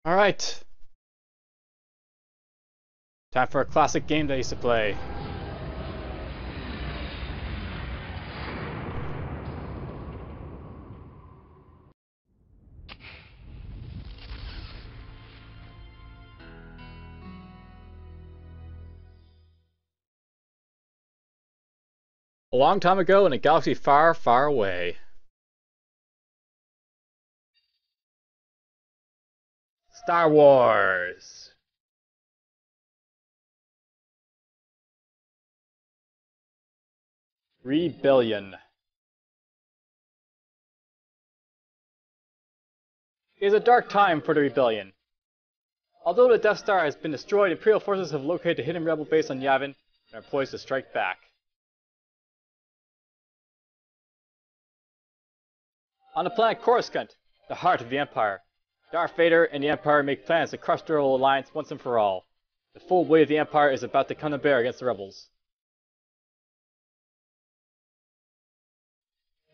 Alright. Time for a classic game that I used to play. A long time ago in a galaxy far, far away. Star Wars. Rebellion. It is a dark time for the Rebellion. Although the Death Star has been destroyed, Imperial forces have located a hidden rebel base on Yavin and are poised to strike back. On the planet Coruscant, the heart of the Empire, Darth Vader and the Empire make plans to crush the Rebel Alliance once and for all. The full weight of the Empire is about to come to bear against the rebels.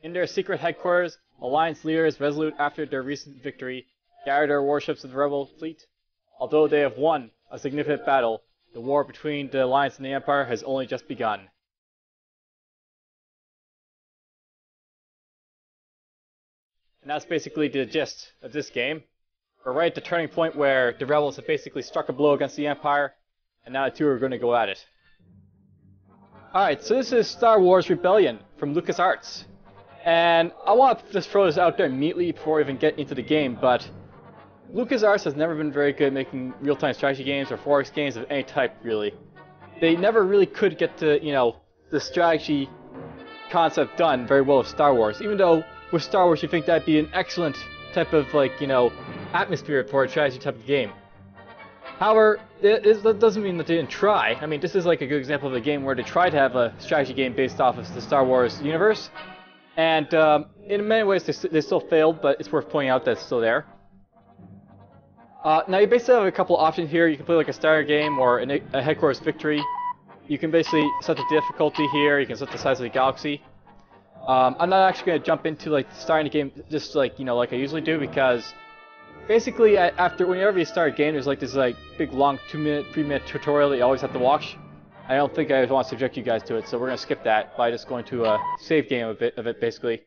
In their secret headquarters, Alliance leaders, resolute after their recent victory, gather their warships of the rebel fleet. Although they have won a significant battle, the war between the Alliance and the Empire has only just begun. And that's basically the gist of this game. We're right at the turning point where the rebels have basically struck a blow against the Empire, and now the two are going to go at it. Alright, so this is Star Wars Rebellion from LucasArts. And I want to just throw this out there immediately before we even get into the game, but LucasArts has never been very good at making real-time strategy games or 4X games of any type, really. They never really could get to, the strategy concept done very well with Star Wars, even though with Star Wars you think that'd be an excellent type of, atmosphere for a strategy type of game. However, that doesn't mean that they didn't try. I mean, this is like a good example of a game where they tried to have a strategy game based off of the Star Wars universe, and in many ways they still failed, but it's worth pointing out that it's still there. Now you basically have a couple options here. You can play like a starter game or a headquarters victory. You can basically set the difficulty here. You can set the size of the galaxy. I'm not actually going to jump into starting the game just like I usually do, because basically whenever you start a game, there's this big long 2-minute, 3-minute tutorial that you always have to watch. I don't think I want to subject you guys to it, so we're going to skip that by just going to a save game of it basically.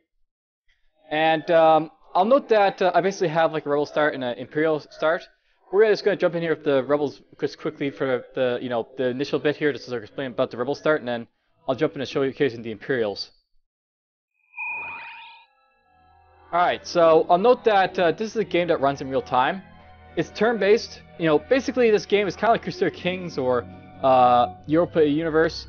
And I'll note that I basically have a Rebel start and an Imperial start. We're just going to jump in here with the Rebels just quickly for the initial bit here, just to explain about the Rebel start, and then I'll jump in and show you occasionally the Imperials. Alright, so I'll note that this is a game that runs in real time. It's turn-based. Basically this game is kind of like Crusader Kings or Europa Universe.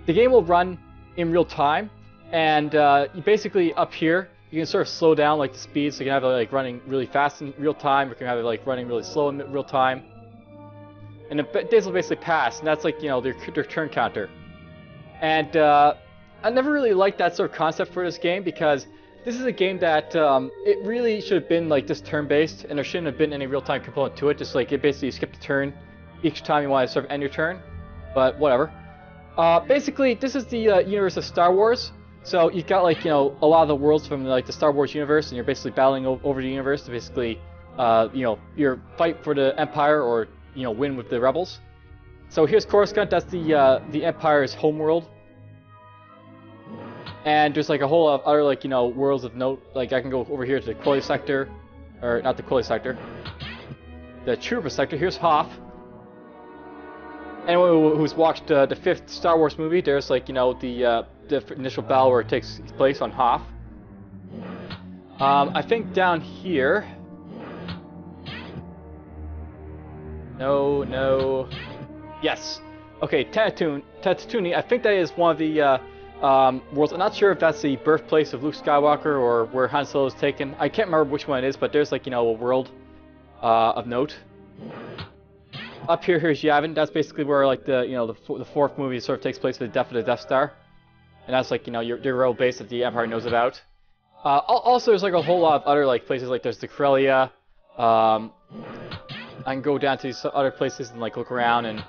The game will run in real time, and you basically up here you can sort of slow down the speed, so you can have it running really fast in real time, or you can have it running really slow in real time. And the days will basically pass, and that's their turn counter. And I never really liked that sort of concept for this game, because this is a game that it really should have been just turn-based, and there shouldn't have been any real-time component to it. Just it basically you skip a turn each time you want to sort of end your turn, but whatever. Basically, this is the universe of Star Wars. So you've got a lot of the worlds from the Star Wars universe, and you're basically battling over the universe to basically your fight for the Empire or win with the rebels. So here's Coruscant. That's the Empire's homeworld. And there's a whole lot of other worlds of note. I can go over here to the Quilly sector, or not the Quilly sector, the Trooper sector. Here's Hoth. Anyone who's watched the 5th Star Wars movie, there's the initial battle where it takes place on Hoth. I think down here. No. Yes. Okay, Tatooine. I think that is one of the worlds. I'm not sure if that's the birthplace of Luke Skywalker or where Han Solo is taken. I can't remember which one it is, but there's a world of note. Up here's Yavin. That's basically where the 4th movie sort of takes place with the death of the Death Star, and that's your rebel base that the Empire knows about. Also, there's a whole lot of other places. There's the Corellia. I can go down to these other places and look around, and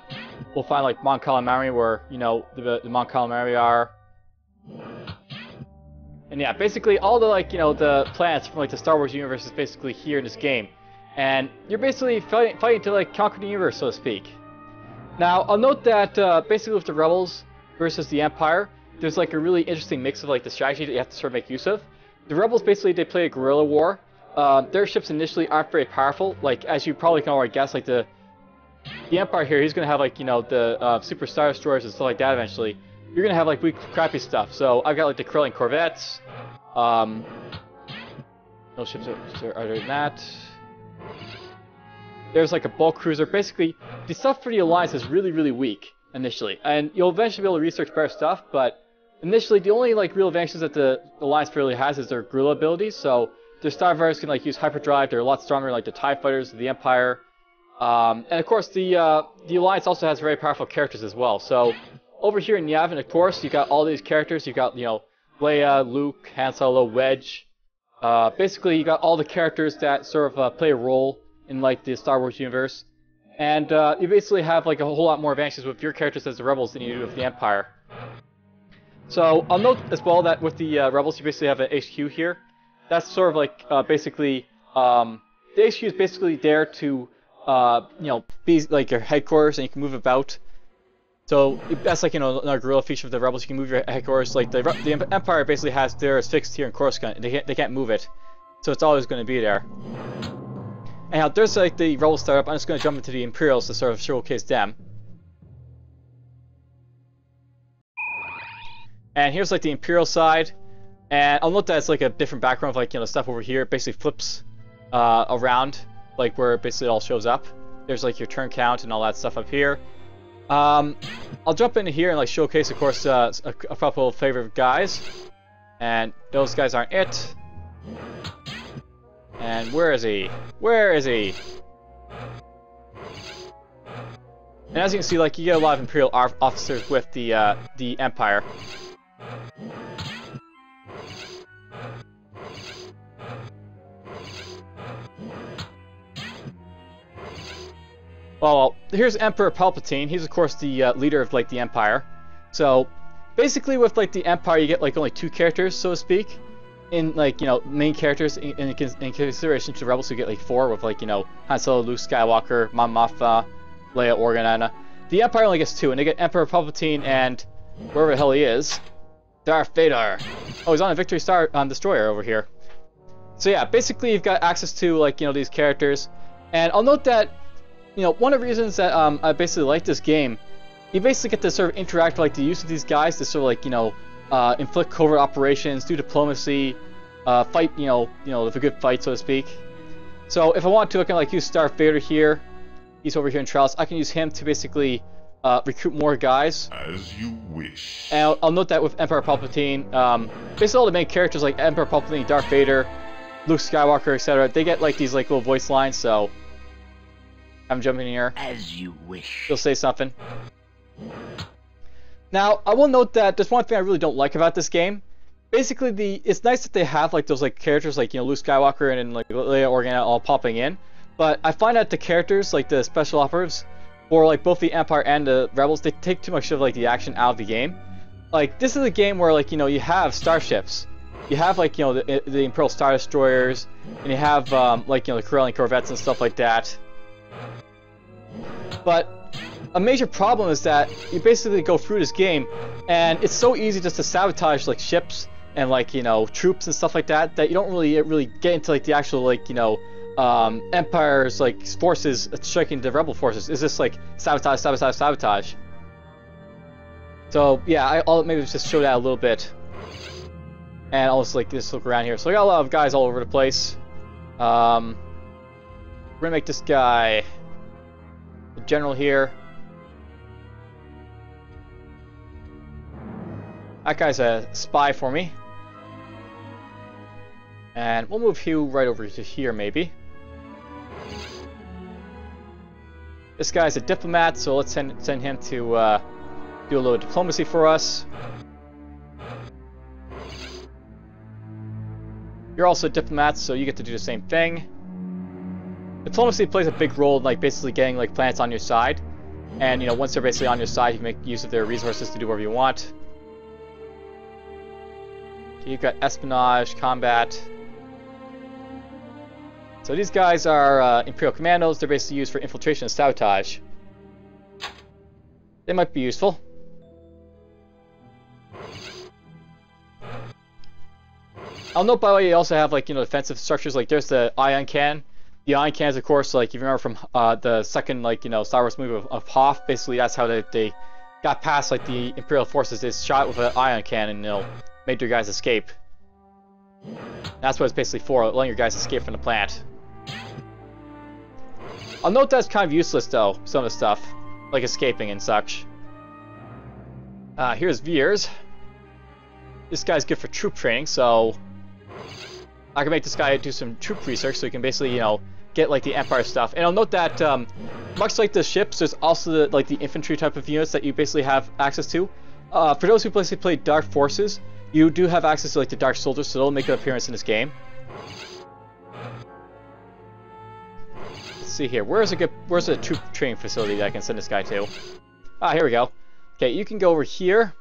we'll find Mon Calamari, where the Mon Calamari are. And yeah, basically all the the planets from the Star Wars universe is basically here in this game. and you're basically fighting to like conquer the universe, so to speak. Now, I'll note that basically with the Rebels versus the Empire, there's like a really interesting mix of like the strategy that you have to sort of make use of. The Rebels basically they play a guerrilla war. Their ships initially aren't very powerful. Like as you probably can already guess, like the Empire here, he's gonna have like the super star destroyers and stuff like that. Eventually, you're gonna have like weak, crappy stuff. So I've got like the Krelling corvettes. No ships are other than that. There's like a bulk cruiser. Basically, the stuff for the Alliance is really, really weak initially, and you'll eventually be able to research better stuff. But initially, the only like real advantages that the Alliance really has is their guerrilla abilities. So their starfighters can like use hyperdrive. They're a lot stronger, like the TIE fighters of the Empire. And of course, the Alliance also has very powerful characters as well. So over here in Yavin, of course, you've got all these characters. You've got Leia, Luke, Han Solo, Wedge. Basically, you got all the characters that sort of play a role in like the Star Wars universe, and you basically have like a whole lot more advantages with your characters as the Rebels than you do with the Empire. So I'll note as well that with the Rebels, you basically have an HQ here. That's sort of like basically the HQ is basically there to be like your headquarters, and you can move about. So that's like another guerrilla feature of the Rebels. You can move your headquarters. Like the Empire basically has theirs fixed here in Coruscant. They can't move it, so it's always going to be there. Anyhow, there's like the Rebel startup. I'm just going to jump into the Imperials to sort of showcase them. And here's like the Imperial side, and I'll note that it's like a different background of like stuff over here. It basically flips around, like where it basically all shows up. There's like your turn count and all that stuff up here. I'll jump into here and like showcase, of course, a couple of favorite guys, and those guys aren't it. And where is he? Where is he? And as you can see, like you get a lot of Imperial officers with the Empire. Well, here's Emperor Palpatine. He's of course the leader of like the Empire. So basically, with like the Empire, you get like only two characters, so to speak. In like main characters in consideration to the Rebels, who get like four with like Han Solo, Luke Skywalker, Mon Mothma, Leia Organa. The Empire only gets two, and they get Emperor Palpatine and wherever the hell he is, Darth Vader. Oh, he's on a Victory Star destroyer over here. So yeah, basically you've got access to like these characters, and I'll note that one of the reasons that I basically like this game, you basically get to sort of interact with like the use of these guys to sort of like inflict covert operations, do diplomacy, fight, with a good fight, so to speak. So if I want to, I can like use Darth Vader here. He's over here in Trials. I can use him to basically recruit more guys. As you wish. And I'll note that with Emperor Palpatine, basically all the main characters like Emperor Palpatine, Darth Vader, Luke Skywalker, etc., they get like these like little voice lines. So I'm jumping in here. As you wish. He'll say something. Now, I will note that there's one thing I really don't like about this game. Basically, it's nice that they have like those like characters like Luke Skywalker and like Leia Organa all popping in, but I find that the characters like the special operatives for like both the Empire and the Rebels, they take too much of like the action out of the game. Like this is a game where like you have starships, you have like the Imperial Star Destroyers, and you have like the Krelling corvettes and stuff like that. But a major problem is that you basically go through this game, and it's so easy just to sabotage like ships and like troops and stuff like that that you don't really get into like the actual like Empire's like forces striking the Rebel forces. It's just like sabotage, sabotage, sabotage. So yeah, I'll maybe just show that a little bit, and I'll just like just look around here. So I got a lot of guys all over the place. We're gonna make this guy the general here. That guy's a spy for me. And we'll move Hugh right over to here, maybe. This guy's a diplomat, so let's send him to do a little diplomacy for us. You're also a diplomat, so you get to do the same thing. Diplomacy plays a big role in like basically getting like planets on your side. And once they're basically on your side, you can make use of their resources to do whatever you want. You've got espionage, combat. So these guys are Imperial Commandos. They're basically used for infiltration and sabotage. They might be useful. I'll note, by the way, you also have, like, you know, defensive structures. Like, there's the ion cannon. The ion cannons, of course, like, if you remember from the second, like, you know, Star Wars movie of Hoth, basically that's how they got past, like, the Imperial forces. They shot with an ion cannon and, you know, made your guys escape. That's what it's basically for, letting your guys escape from the plant. I'll note that's kind of useless, though, some of the stuff, like escaping and such. Here's Veers. This guy's good for troop training, so I can make this guy do some troop research, so he can basically, you know, get, like, the Empire stuff. And I'll note that, much like the ships, there's also, like, the infantry type of units that you basically have access to. For those who basically play Dark Forces, you do have access to, like, the Dark Soldiers, so they'll make an appearance in this game. Let's see here. Where's a troop training facility that I can send this guy to? Ah, here we go. Okay, you can go over here.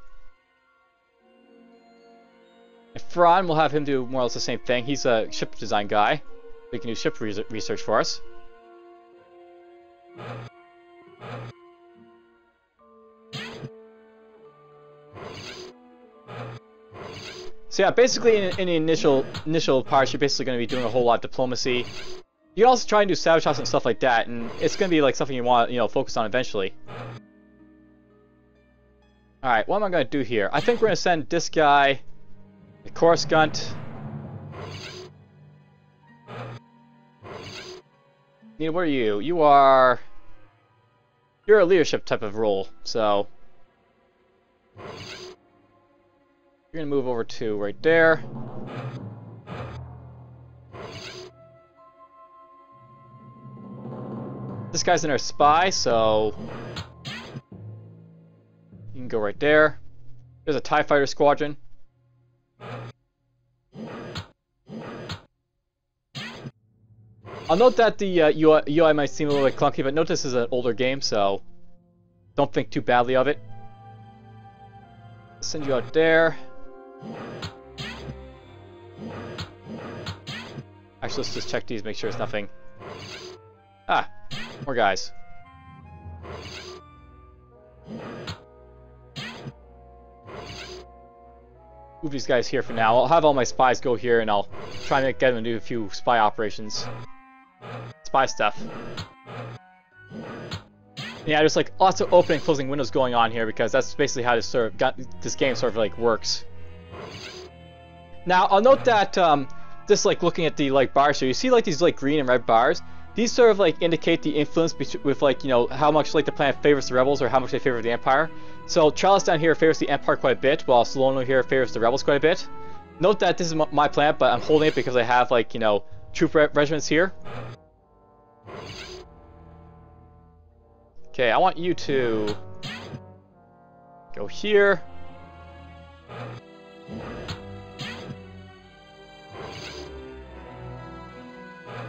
And Fran, we'll have him do more or less the same thing. He's a ship design guy. We can do ship research for us. So yeah, basically in the initial parts, you're basically going to be doing a whole lot of diplomacy. You can also try and do sabotage and stuff like that, and it's going to be like something you want to, you know, focus on eventually. All right, what am I going to do here? I think we're going to send this guy, the Coruscant. Neil, what are you? You're a leadership type of role, so you're gonna move over to right there. This guy's in our spy, so you can go right there. There's a TIE fighter squadron. I'll note that the UI might seem a little bit clunky, but note this is an older game, so don't think too badly of it. Send you out there. Actually, let's just check these, make sure it's nothing. Ah, more guys. Move these guys here for now. I'll have all my spies go here, and I'll try and get them to do a few spy operations. Spy stuff. Yeah, there's like lots of opening and closing windows going on here because that's basically how this game sort of like works. Now I'll note that just like looking at the like bars here, you see like these like green and red bars. These sort of like indicate the influence with like, you know, how much like the planet favors the rebels or how much they favor the Empire. So Chalice down here favors the Empire quite a bit, while Solano here favors the rebels quite a bit. Note that this is my planet, but I'm holding it because I have like, you know, troop regiments here. Okay, I want you to go here.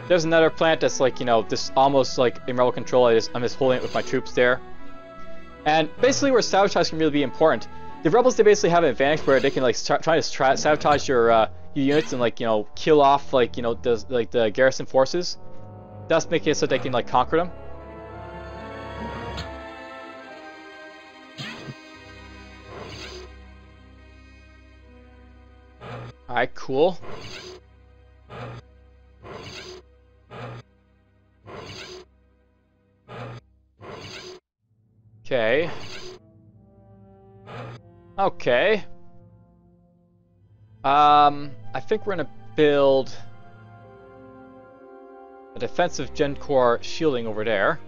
There's another planet that's like, you know, this almost like in rebel control. I'm just holding it with my troops there. And basically where sabotage can really be important. The rebels, they basically have an advantage where they can like try to sabotage your units and like, you know, kill off like, you know, the garrison forces. Thus making it so they can like conquer them. Alright, cool. Okay. Okay. I think we're gonna build a defensive Gen Core shielding over there.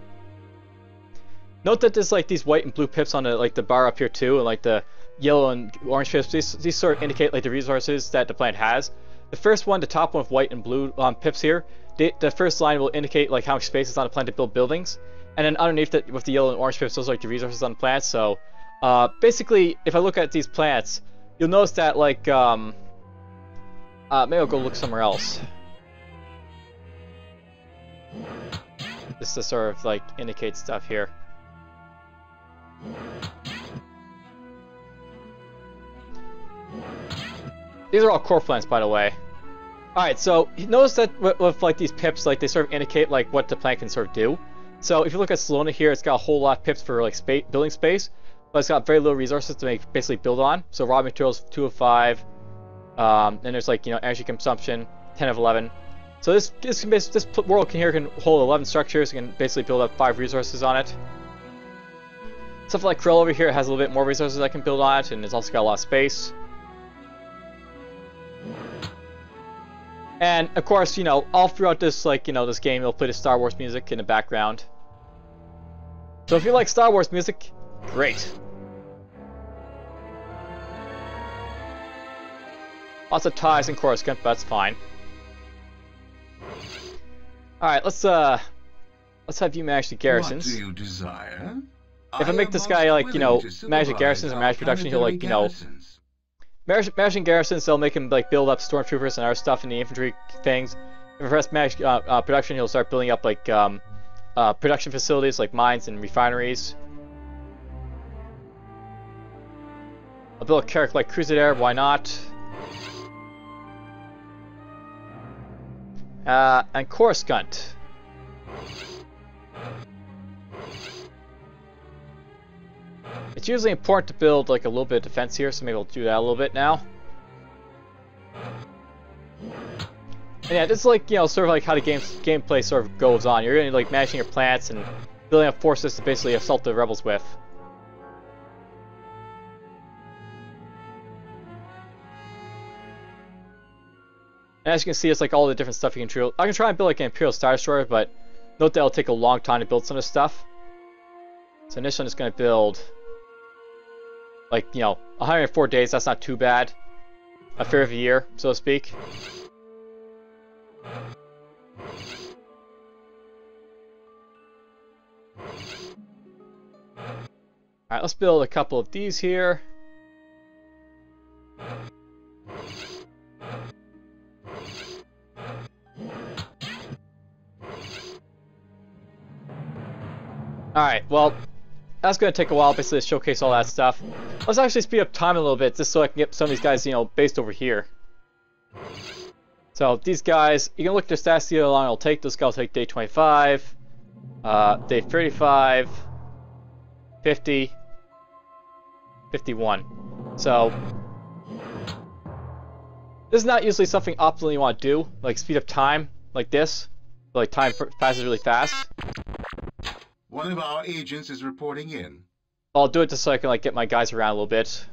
Note that there's like these white and blue pips on the like the bar up here too, and like the yellow and orange pips. These sort of indicate like the resources that the planet has. The first one, the top one with white and blue pips here, the first line will indicate like how much space is on the planet to build buildings, and then underneath it with the yellow and orange pips, those are like the resources on the planet. So basically, if I look at these planets, you'll notice that like maybe I'll go look somewhere else. This to sort of like indicate stuff here. These are all core planets, by the way. Alright, so notice that with like these pips, like they sort of indicate like what the plant can sort of do. So if you look at Salona here, it's got a whole lot of pips for like building space, but it's got very little resources to basically build on. So raw materials 2 of 5, and there's like energy consumption 10 of 11. So this world here can hold 11 structures. You can basically build up 5 resources on it. Stuff like Krill over here has a little bit more resources I can build on it, and it's also got a lot of space. And of course, all throughout this, this game, you'll play the Star Wars music in the background. So if you like Star Wars music, great. Lots of ties and Coruscant, but that's fine. All right, let's have you manage the garrisons. What do you desire? If I make this guy manage the garrisons or manage production, he'll managing garrisons, they'll make him build up stormtroopers and other stuff in the infantry things. If I press manage production, he'll start building up production facilities like mines and refineries. I'll build a character like Crusader, why not? And Coruscant. It's usually important to build a little bit of defense here, so maybe we'll do that a little bit now. And yeah, this is sort of like how the gameplay sort of goes on. You're gonna managing your plants and building up forces to basically assault the rebels with. And as you can see, it's all the different stuff you can try. I can try and build an Imperial Star Destroyer, but note that it'll take a long time to build some of this stuff. So initially I'm just gonna build 104 days, that's not too bad. A third of a year, so to speak. Alright, let's build a couple of these here. Alright, well, that's going to take a while, basically, to showcase all that stuff. Let's actually speed up time a little bit, just so I can get some of these guys, based over here. So, these guys, you can look at their stats, see how long it'll take. This guy will take day 25, day 35, 50, 51. So, this is not usually something optimally you want to do, like speed up time, like this. Time passes really fast. One of our agents is reporting in. I'll do it just so I can get my guys around a little bit.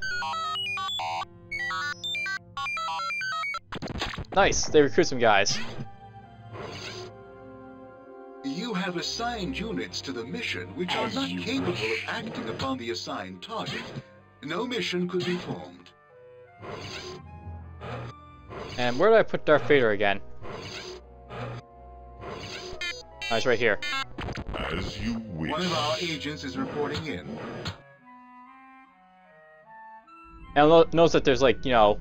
Nice, they recruit some guys. You have assigned units to the mission which are not capable of acting upon the assigned target. No mission could be formed. And where did I put Darth Vader again? Oh, he's right here. As you wish. One of our agents is reporting in. And notice that there's enemy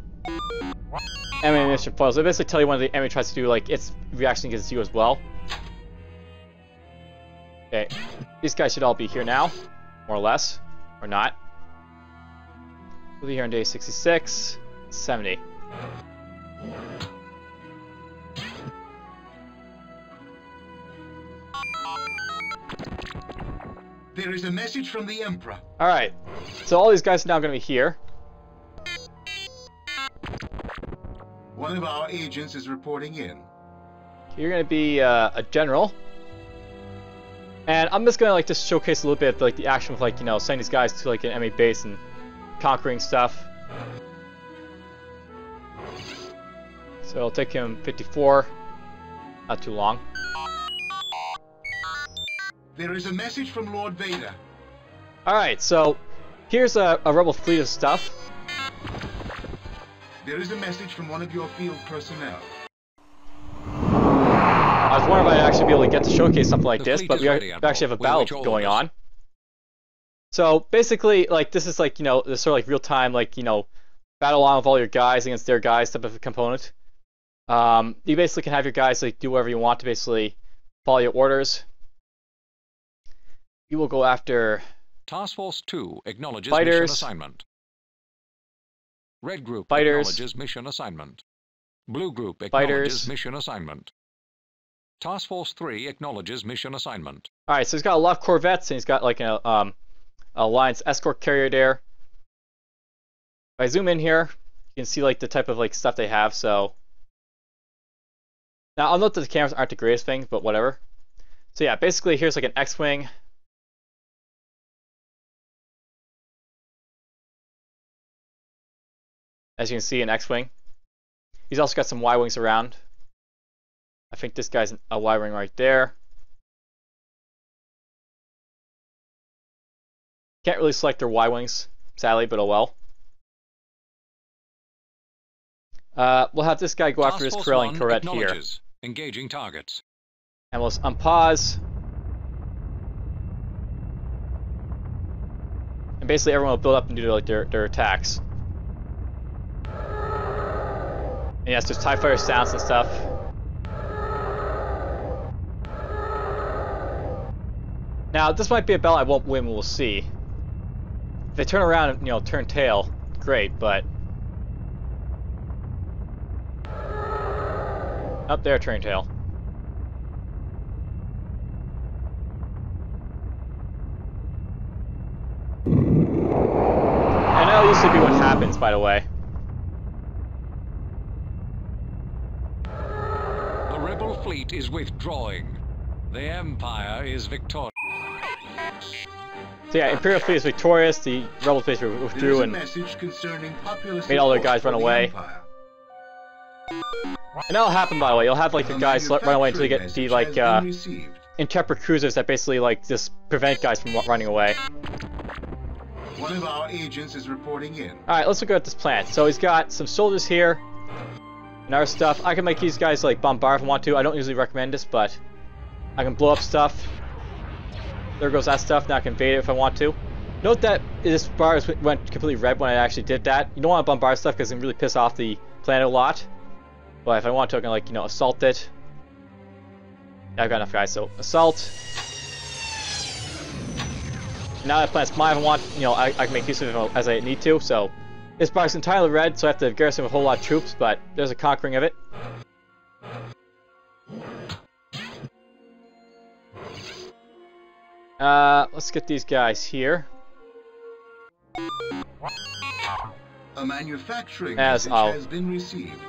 mission foils. They basically tell you when the enemy tries to do its reaction against you as well. Okay, these guys should all be here now, more or less, or not. We'll be here on day 66, 70. There is a message from the Emperor. Alright, so all these guys are now going to be here. One of our agents is reporting in. You're going to be a general. And I'm just going to just showcase a little bit of the action of sending these guys to an enemy base and conquering stuff. So it'll take him 54. Not too long. There is a message from Lord Vader. Alright, so here's a rebel fleet of stuff. There is a message from one of your field personnel. I was wondering if I'd actually be able to get to showcase something like this, but we actually have a battle going on. So basically, this is this sort of real-time, battle on with all your guys against their guys type of a component. You basically can have your guys do whatever you want to basically follow your orders. You will go after Task Force 2 acknowledges fighters, mission assignment. Red Group fighters, acknowledges mission assignment. Blue Group Fighters. acknowledges mission assignment. Task Force 3 acknowledges mission assignment. Alright, so he's got a lot of corvettes, and he's got like a Alliance escort carrier there. If I zoom in here, you can see like the type of like stuff they have, so... Now, I'll note that the cameras aren't the greatest thing, but whatever. So yeah, basically here's like an X-Wing. As you can see, an X-Wing. He's also got some Y-Wings around. I think this guy's a Y-Wing right there. Can't really select their Y-Wings, sadly, but oh well. We'll have this guy go after this Corellian Corvette here. Engaging targets. And we'll unpause. And basically everyone will build up and do like their attacks. And yes, there's TIE Fighter sounds and stuff. Now, this might be a battle I won't win, we'll see. If they turn around and, you know, turn tail, great, but... Up there, turn tail. And that'll usually be what happens, by the way. The rebel fleet is withdrawing. The Empire is victorious. So yeah, Imperial fleet is victorious, the rebel fleet withdrew and made all their guys run away. And that'll happen, by the way. You'll have like the guys run away until you get the like Intrepid cruisers that basically like just prevent guys from running away. One of our agents is reporting in. Alright, let's look at this plan. So he's got some soldiers here and our stuff. I can make these guys like bombard if I want to. I don't usually recommend this, but I can blow up stuff. There goes that stuff. Now I can invade it if I want to. Note that this bar went completely red when I actually did that. You don't want to bombard stuff because it can really piss off the planet a lot. But if I want to, I can like, you know, assault it. Yeah, I've got enough guys, so assault. Now that planet's mine, if I want, you know, I can make use of it as I need to. So this bar is entirely red, so I have to garrison with a whole lot of troops, but there's a conquering of it. Let's get these guys here. A manufacturing message has been received.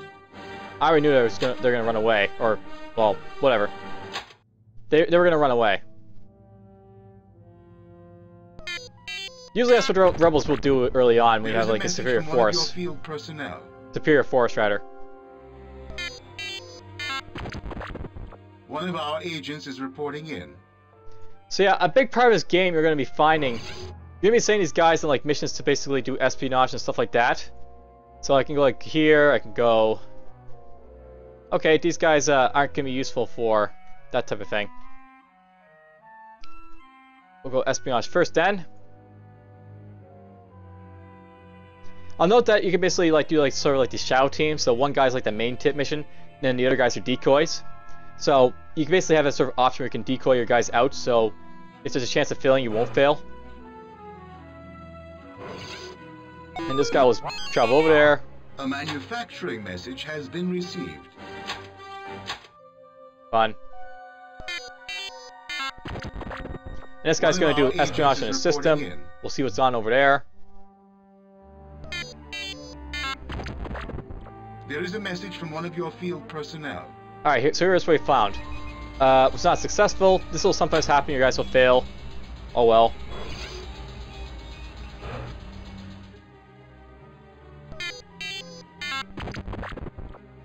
I already knew they're gonna run away, or well, whatever. They were gonna run away. Usually that's what rebels will do early on when you have like a superior force. Superior force, rather. One of our agents is reporting in. So yeah, a big part of this game you're going to be finding, you're going to be sending these guys on like missions to basically do espionage and stuff like that. So I can go like here, I can go... Okay, these guys aren't going to be useful for that type of thing. We'll go espionage first then. I'll note that you can basically like do like sort of like the shadow team. So one guy's like the main tip mission, and then the other guys are decoys. So you can basically have a sort of option where you can decoy your guys out, so if there's a chance of failing, you won't fail. And this guy was travel over there. A manufacturing message has been received. Fun. And this guy's going to do espionage in his system. We'll see what's on over there. There is a message from one of your field personnel. Alright, so here's what we found. Was not successful. This will sometimes happen, your guys will fail. Oh well.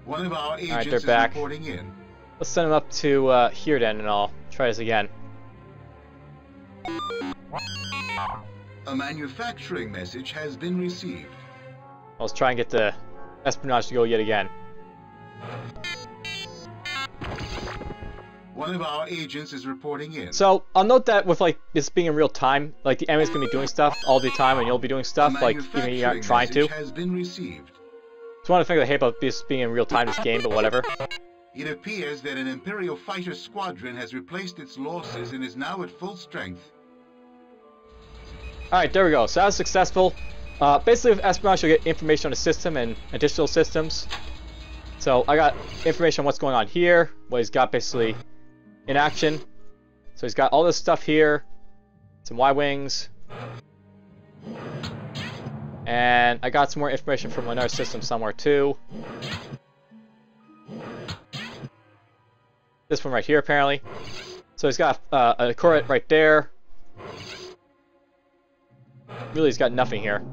One of our agents Alright, they're back. Reporting in. Let's send them up to here then, and I'll try this again. A manufacturing message has been received. Let's try and get the espionage to go yet again. One of our agents is reporting in. So I'll note that with like this being in real time, like the enemy's gonna be doing stuff all the time, and you'll be doing stuff like even if you aren't trying to. Has been received. It's one of the things I hate about this being in real time, this game, but whatever. It appears that an Imperial fighter squadron has replaced its losses and is now at full strength. Alright, there we go. So that was successful. Basically with espionage you'll get information on the system and additional systems. So I got information on what's going on here, what he's got basically in action. So he's got all this stuff here, some Y-wings, and I got some more information from another system somewhere too. This one right here apparently. So he's got a turret right there. Really, he's got nothing here.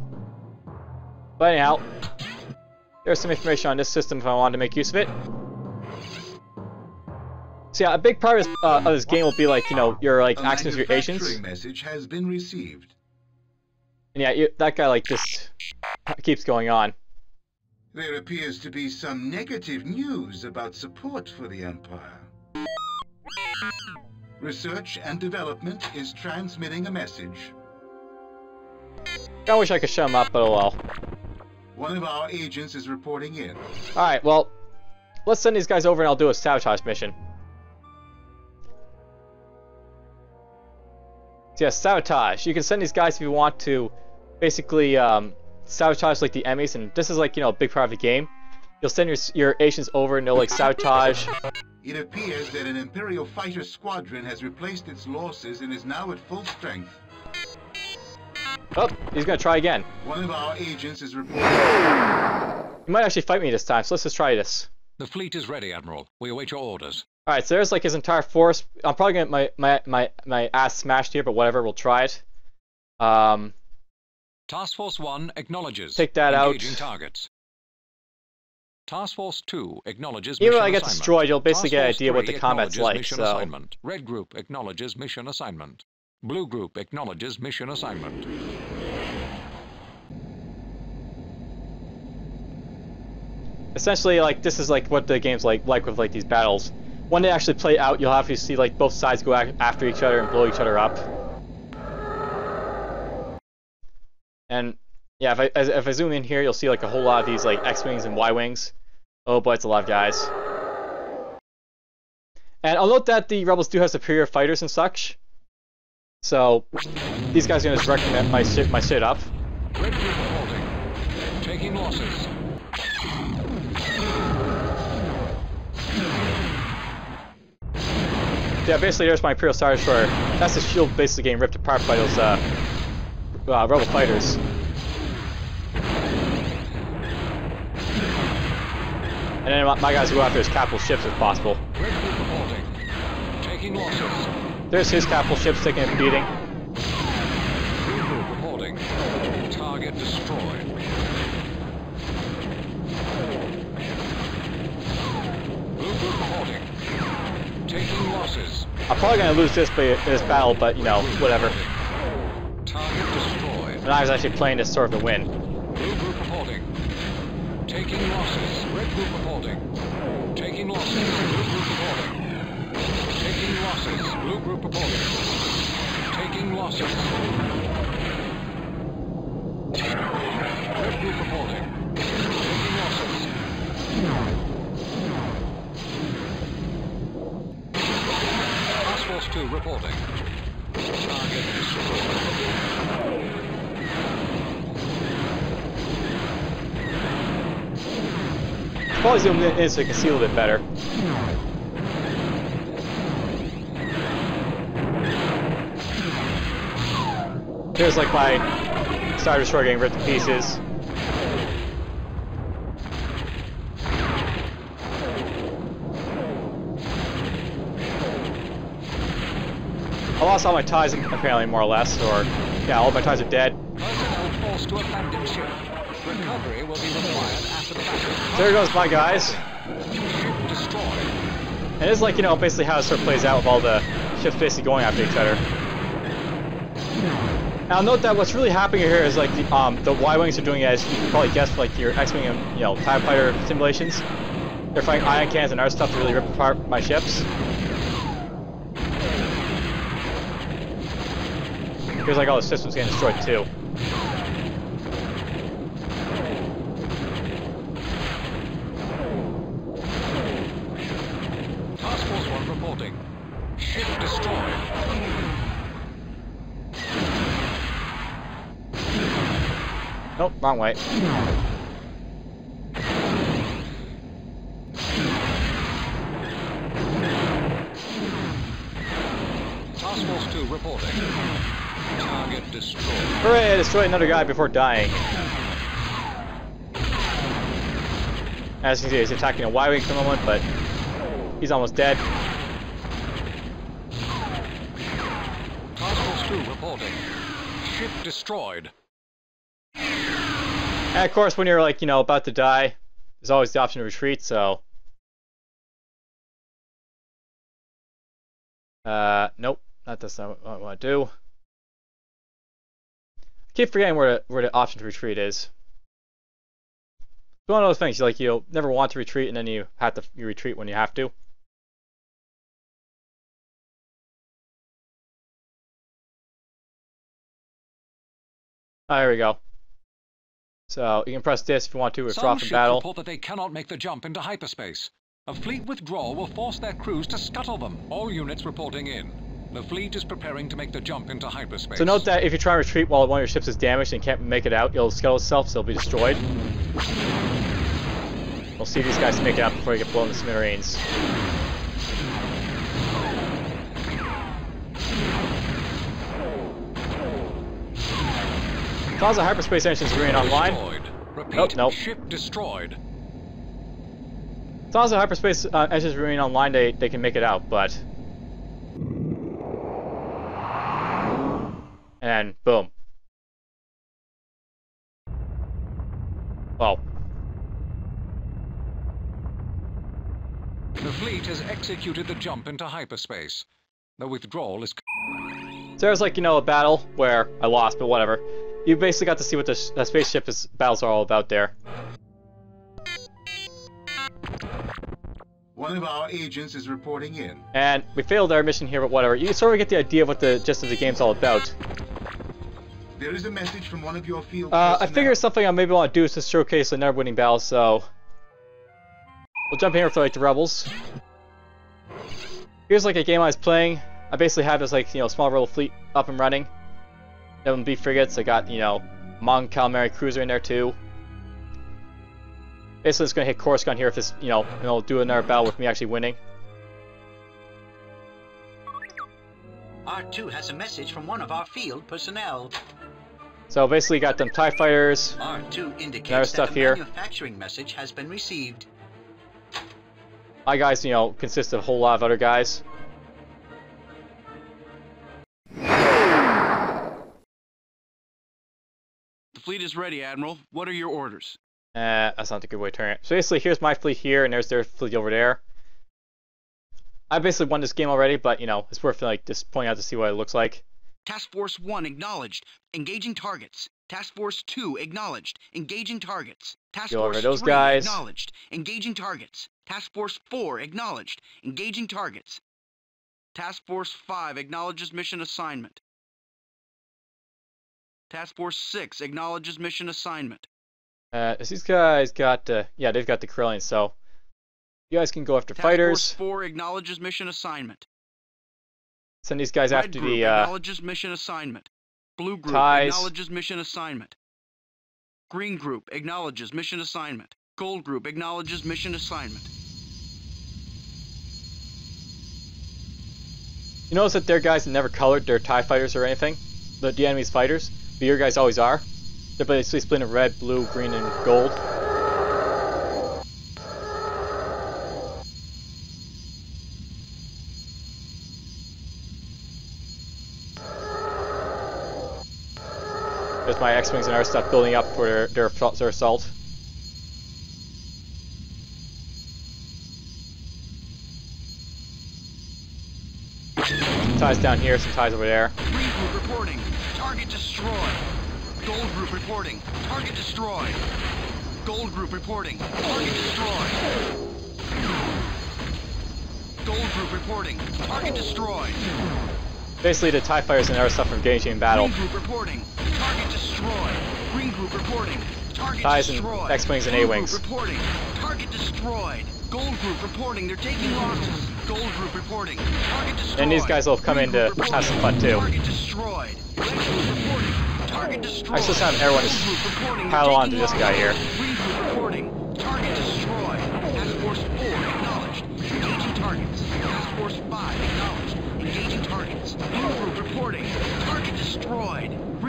But anyhow, there's some information on this system if I wanted to make use of it. So yeah, a big part of this game will be like, you know, your like actions with your agents. Message has been received. And yeah, that guy like this keeps going on. There appears to be some negative news about support for the Empire. Research and Development is transmitting a message. I wish I could shut him up, but oh well. One of our agents is reporting in. Alright, well, let's send these guys over and I'll do a sabotage mission. So yeah, sabotage. You can send these guys if you want to basically sabotage like the enemies, and this is like, you know, a big part of the game. You'll send your agents over and they'll like sabotage. It appears that an Imperial fighter squadron has replaced its losses and is now at full strength. Oh, he's gonna try again. One of our agents is reporting. He might actually fight me this time, so let's just try this. The fleet is ready, Admiral. We await your orders. Alright, so there's like his entire force. I'm probably gonna get my ass smashed here, but whatever, we'll try it. Task Force 1 acknowledges. Take that engaging out. Targets. Task Force 2 acknowledges Even mission when I get assignment. destroyed, you'll basically Task get an Force idea what 3 the combat's acknowledges like, mission so... assignment. Red Group acknowledges mission assignment. Blue Group acknowledges mission assignment. Essentially, like, this is like what the game's like with like these battles. When they actually play out, you'll have to see like both sides go after each other and blow each other up. And yeah, if I zoom in here, you'll see like a whole lot of these like X-wings and Y-wings. Oh boy, it's a lot of guys. And I'll note that the Rebels do have superior fighters and such. So these guys are gonna just wreck my shit up. Red Group reporting. Taking losses. Yeah, basically there's my Imperial Star Destroyer. That's the shield basically getting ripped apart by those Rebel fighters. And then my guys go after his capital ships if possible. Red Group reporting. Taking losses. There's his capital ships taking a beating. Blue Group reporting. Target destroyed. Blue Group reporting. Taking losses. I'm probably gonna lose this battle, but you know, whatever. Target destroyed. And I was actually playing this sort of to win. Blue Group reporting. Taking losses. Red Group reporting. Taking losses. Blue Group reporting. Taking losses. Blue Group reporting. Taking losses. Red Group reporting. Taking losses. Task Force 2 reporting. Target destroyed. Probably zoom in so you can see a little bit better. Here's like my Star Destroyer getting ripped to pieces. I lost all my ties apparently, more or less, or yeah, all my ties are dead. Personnel forced to abandon ship. Recovery will be required after the battle. There goes my guys. Ship destroyed. And it's like, you know, basically how it sort of plays out with all the ships basically going after each other. Now note that what's really happening here is like the Y-wings are doing, as you can probably guess, like your X-wing and, you know, TIE fighter simulations. They're fighting ion cannons and other stuff to really rip apart my ships. Feels like all the systems getting destroyed too. Task Force 1 reporting. Ship destroyed. Nope, wrong way. reporting. Target destroyed. Hooray, I destroyed another guy before dying. As you can see, he's attacking a Y-Wing for the moment, but he's almost dead. Task Force 2 reporting. Ship destroyed. And of course, when you're like, about to die, there's always the option to retreat, so... nope, that's not what I want to do. I keep forgetting where the option to retreat is. It's one of those things, you never want to retreat, and then you retreat when you have to. Oh, here we go. So you can press this if you want to withdraw from battle. Some ships report that they cannot make the jump into hyperspace. A fleet withdrawal will force their crews to scuttle them. All units reporting in. The fleet is preparing to make the jump into hyperspace. So note that if you try to retreat while one of your ships is damaged and can't make it out, it'll scuttle itself, so it'll be destroyed. We'll see these guys make it out before they get blown to smithereens. Cause of hyperspace engines remain online. Repeat, nope. Ship destroyed. As long as the hyperspace engines remain online, they can make it out, but... And boom. Well. The fleet has executed the jump into hyperspace. The withdrawal is... So there's a battle where I lost, but whatever. You basically got to see what the spaceship battles are all about there. One of our agents is reporting in. And we failed our mission here, but whatever. You sort of get the idea of what the gist of the game's all about. There is a message from one of your field I figure something I maybe want to do is to showcase another winning battle, so... We'll jump in here for the rebels. Here's a game I was playing. I basically have this small rebel fleet up and running. 7B frigates. I got, Mon Calamari cruiser in there too. Basically, it's gonna hit Coruscant here if this, and it'll do another battle with me actually winning. R2 has a message from one of our field personnel. So basically, got them TIE fighters. R2 indicates other stuff that the here. manufacturing message has been received. My guys, consist of a whole lot of other guys. The fleet is ready, Admiral. What are your orders? That's not a good way to turn it. So basically, here's my fleet here, and there's their fleet over there. I basically won this game already, but, it's worth, just pointing out to see what it looks like. Task Force 1 acknowledged. Engaging targets. Task Force 2 acknowledged. Engaging targets. Task Go over Force those 3 guys. acknowledged. Engaging targets. Task Force 4 acknowledged. Engaging targets. Task Force 5 acknowledges mission assignment. Task Force 6 acknowledges mission assignment. These guys got, yeah, they've got the Corellians, so you guys can go after Task fighters. Force 4 acknowledges mission assignment. Send these guys Red after group the acknowledges mission assignment. Blue group ties. acknowledges mission assignment. Green group acknowledges mission assignment. Gold group acknowledges mission assignment. You notice that their guys never colored their TIE fighters or anything, the enemy's fighters, but your guys always are. They're basically split in red, blue, green, and gold. There's my X-Wings and other stuff building up for their assault. Some ties down here, some ties over there. Green group reporting. Target destroyed. Gold group reporting. Target destroyed. Gold group reporting. Target destroyed. Gold group reporting. Target destroyed. Basically, the TIE fighters and other stuff are engaging in battle. Green group reporting. Target destroyed. Green group reporting. Target Ties and destroyed. X-Wings and Blue A-Wings. group reporting. Target destroyed. Gold group reporting. They're taking losses. Gold group reporting. Target destroyed. And these guys will come in to have some fun too. Target destroyed. Red group reporting. Target destroyed. I still have everyone just Gold group reporting. pile They're on to taking this guy here. losses. Green group reporting. Target destroyed. Task Force 4 acknowledged. Engaging targets. Task Force 5 acknowledged. Engaging targets. Blue group reporting.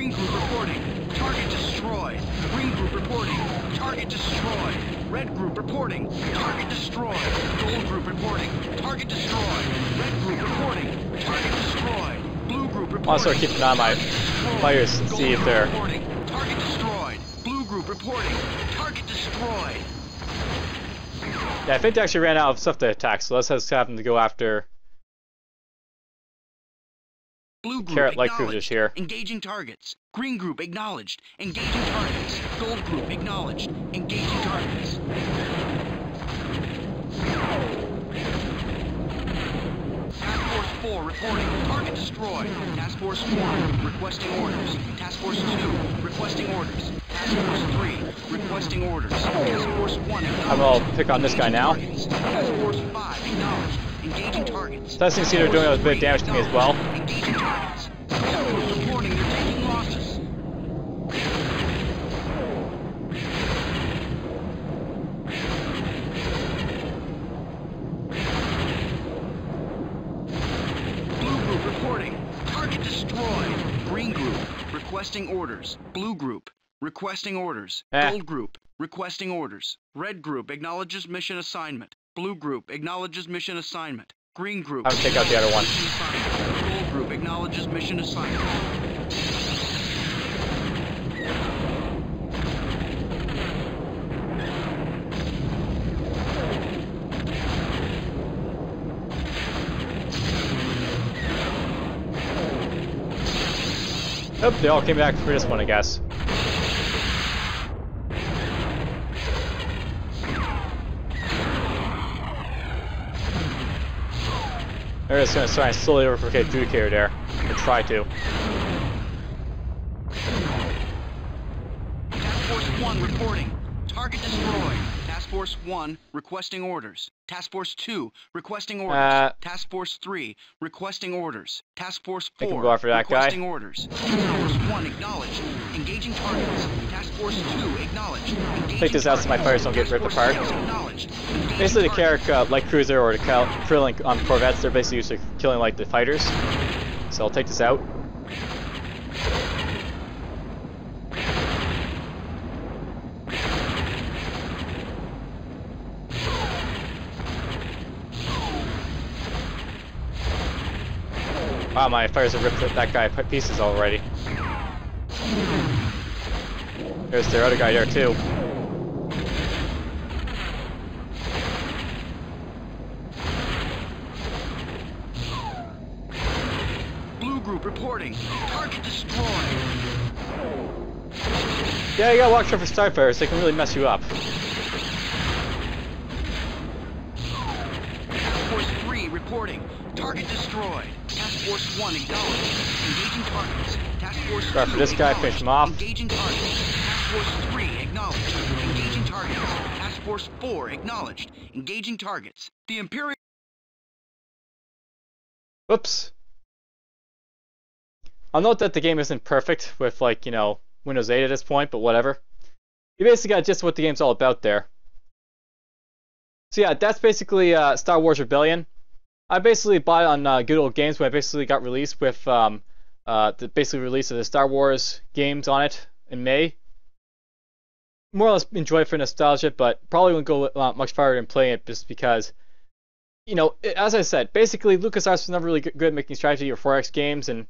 Green group reporting. Target destroyed. Green group reporting. Target destroyed. Red group reporting. Target destroyed. Gold group reporting. Target destroyed. Red group reporting. Target destroyed. Blue group reporting. Also keep an eye on my players and see if they're... Target destroyed. Blue group reporting. Target destroyed. Yeah, I think they actually ran out of stuff to attack, so let's just have them to go after Blue group carrot light cruisers here. Engaging targets. Green group acknowledged. Engaging targets. Gold group acknowledged. Engaging targets. Task Force 4 reporting. Target destroyed. Task Force 1 requesting orders. Task Force 2 requesting orders. Task Force 3 requesting orders. Task Force 1 acknowledged. I'm gonna pick on this guy now. Task Force 5 acknowledged. Engaging targets. So as you can see, they're doing a bit of damage to me as well. Engaging targets. Reporting they're taking losses. Blue group reporting. Target destroyed. Green group requesting orders. Blue group requesting orders. Gold group requesting orders. Red group acknowledges mission assignment. Blue group acknowledges mission assignment. Green group. I'll take out the other one. Gold group acknowledges mission assignment. Oh, they all came back for this one, I guess. They're just going to try and slowly replicate Duke there. Or try to. Task Force 1 reporting. Target destroyed. Task Force 1 requesting orders. Task Force 2 requesting orders. Task Force 3 requesting orders. Task Force 4 go after that requesting guy. orders. Task Force 1 acknowledged. Engaging targets. Task Force 2 acknowledged. Take this out so my fighters don't get ripped apart. Basically, the Carrick light cruiser or the Krillin on corvettes, they're basically used to killing like the fighters. So I'll take this out. Wow, my fighters have ripped that guy to pieces already. There's their other guy there too. Blue group reporting. Target destroyed. Yeah, you gotta watch out for Starfighters, they can really mess you up. Task Force 3 reporting. Target destroyed. Task Force 1 acknowledged. Engaging targets. Task Force 2 Go after this guy, finish him off. Engaging targets. Task Force 3 acknowledged. Engaging targets. Task Force 4 acknowledged. Engaging targets. The Imperial... Whoops. I'll note that the game isn't perfect with, like, you know, Windows 8 at this point, but whatever. You basically got just what the game's all about there. So yeah, that's basically Star Wars Rebellion. I basically bought it on Good Old Games when it basically got released with the basically release of the Star Wars games on it in May. More or less enjoy it for nostalgia, but probably wouldn't go much farther than playing it just because, you know, as I said, basically LucasArts was never really good at making strategy or 4X games, and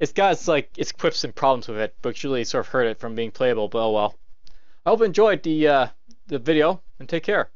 it's got its quips and problems with it, but really sort of hurt it from being playable. But oh well. I hope you enjoyed the video, and take care.